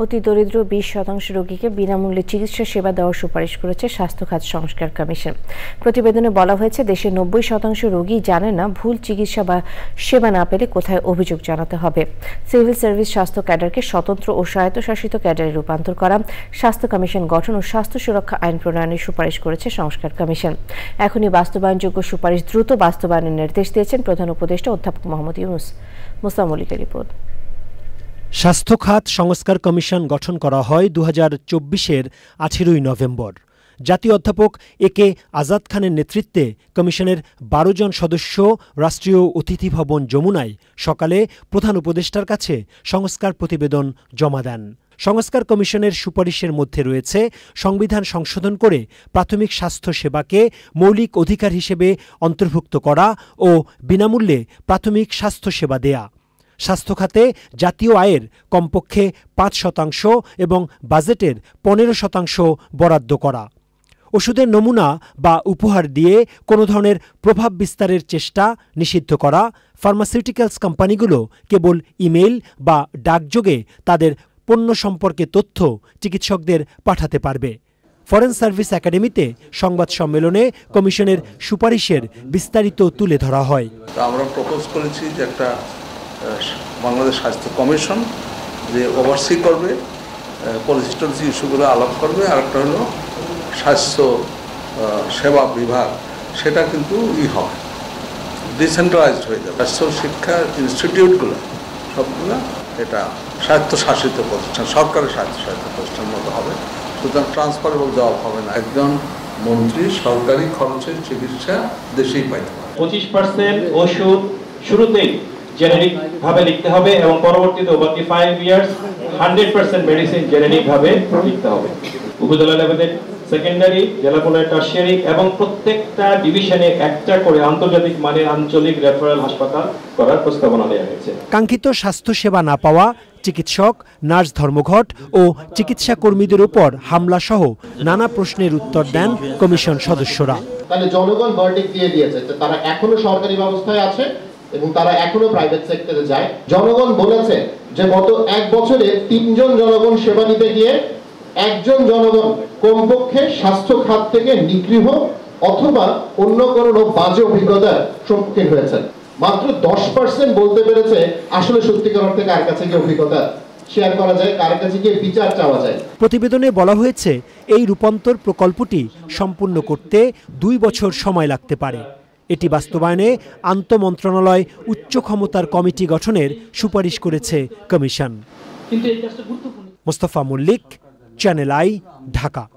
অতি দরিদ্র 20% রোগীকে বিনামূল্যে চিকিৎসা সেবা দেওয়ার সুপারিশ করেছে স্বাস্থ্য খাত সংস্কার কমিশন। প্রতিবেদনে বলা হয়েছে, দেশের 90% রোগী জানে না ভুল চিকিৎসা বা সেবা না পেলে কোথায় অভিযোগ জানাতে হবে। সিভিল সার্ভিস স্বাস্থ্য ক্যাডারকে স্বতন্ত্র ও স্বায়ত্তশাসিত ক্যাডারে রূপান্তর করা, স্বাস্থ্য কমিশন গঠন ও স্বাস্থ্য সুরক্ষা আইন প্রণয়নের সুপারিশ করেছে সংস্কার কমিশন। এখনই বাস্তবায়নযোগ্য সুপারিশ দ্রুত বাস্তবায়নের নির্দেশ দিয়েছেন প্রধান উপদেষ্টা অধ্যাপক মোহাম্মদ ইউনুস। মুস্তাফা মল্লিকের রিপোর্ট। স্বাস্থ্য খাত সংস্কার কমিশন গঠন করা হয় 2024-এর 18 নভেম্বর। জাতীয় অধ্যাপক একে আজাদ খানের নেতৃত্বে কমিশনের 12 জন সদস্য রাষ্ট্রীয় অতিথি ভবন যমুনায় সকালে প্রধান উপদেষ্টার কাছে সংস্কার প্রতিবেদন জমা দেন। সংস্কার কমিশনের সুপারিশের মধ্যে রয়েছে সংবিধান সংশোধন করে প্রাথমিক স্বাস্থ্য সেবাকে মৌলিক অধিকার হিসেবে অন্তর্ভুক্ত করা ও বিনামূল্যে প্রাথমিক স্বাস্থ্য সেবা দেয়া, স্বাস্থ্য খাতে জাতীয় আয়ের কমপক্ষে 5% এবং বাজেটের 15% বরাদ্দ করা, ওষুধের নমুনা বা উপহার দিয়ে কোনো ধরনের প্রভাব বিস্তারের চেষ্টা নিষিদ্ধ করা, ফার্মাসিউটিক্যালস কোম্পানিগুলো কেবল ইমেইল বা ডাকযোগে তাদের পণ্য সম্পর্কে তথ্য চিকিৎসকদের পাঠাতে পারবে। ফরেন সার্ভিস একাডেমিতে সংবাদ সম্মেলনে কমিশনের সুপারিশের বিস্তারিত তুলে ধরা হয়। আমরা প্রপোজ করেছি যে একটা বাংলাদেশ স্বাস্থ্য কমিশন যে ওভারসি করবে, পলিসি ইস্যুগুলো আলাপ করবে, আর একটা হলো স্বাস্থ্য সেবা বিভাগ, সেটা কিন্তু হয় ডিসেন্ট্রালাইজড হয়ে যাবে। স্বাস্থ্য শিক্ষা ইনস্টিটিউটগুলো সবগুলো এটা স্বায়ত্তশাসিত প্রতিষ্ঠান, সরকারের স্বায়ত্তশাসিত প্রতিষ্ঠানের মতো হবে। সুতরাং ট্রান্সফারেবল জব হবে না, একজন মন্ত্রী সরকারি খরচের চিকিৎসা দেশেই পাইতে পারে। 25% ওষুধ শুরুতেই জেনেরিক ভাবে লিখতে হবে এবং পরবর্তীতে বাকি 5 ইয়ার্স 100% মেডিসিন জেনেরিক ভাবে লিখতে হবে। উপজেলা লেভেলে সেকেন্ডারি, জেলা পর্যায়ে টারশিয়ারি এবং প্রত্যেকটা ডিভিশনে একটা করে আন্তর্জাতিক মানের আঞ্চলিক রেফারেল হাসপাতাল করার প্রস্তাবনা দেওয়া হয়েছে। কাঙ্ক্ষিত স্বাস্থ্য সেবা না পাওয়া, চিকিৎসক, নার্স ধর্মঘট ও চিকিৎসা কর্মীদের উপর হামলা সহ নানা প্রশ্নের উত্তর দেন কমিশন সদস্যরা। তাহলে জনগণ ভার্ডিক্ট দিয়ে দিয়েছে যে তারা এখনো সরকারি ব্যবস্থায় আছে এবং তারা এখনো প্রাইভেট সেক্টরে যায়। জনগণ বলেছে যে গত 1 বছরে 3 জন জনগণ সেবা নিতে গিয়ে একজন জনগণ কমপক্ষে স্বাস্থ্য খাত থেকে নিগৃহ অথবা অন্য কোনো বাজে অভিজ্ঞতার সম্মুখীন হয়েছেন। মাত্র 10% বলতে পেরেছে আসলে সত্যিকার অর্থে কার কাছে গিয়ে অভিজ্ঞতা শেয়ার করা যায়, কার কাছে গিয়ে বিচার চাওয়া যায়। প্রতিবেদনে বলা হয়েছে, এই রূপান্তর প্রকল্পটি সম্পূর্ণ করতে 2 বছর সময় লাগতে পারে। এটি বাস্তবায়নে আন্তঃমন্ত্রণালয় উচ্চ ক্ষমতার কমিটি গঠনের সুপারিশ করেছে কমিশন। Mustafa Mallik, channel I, Dhaka.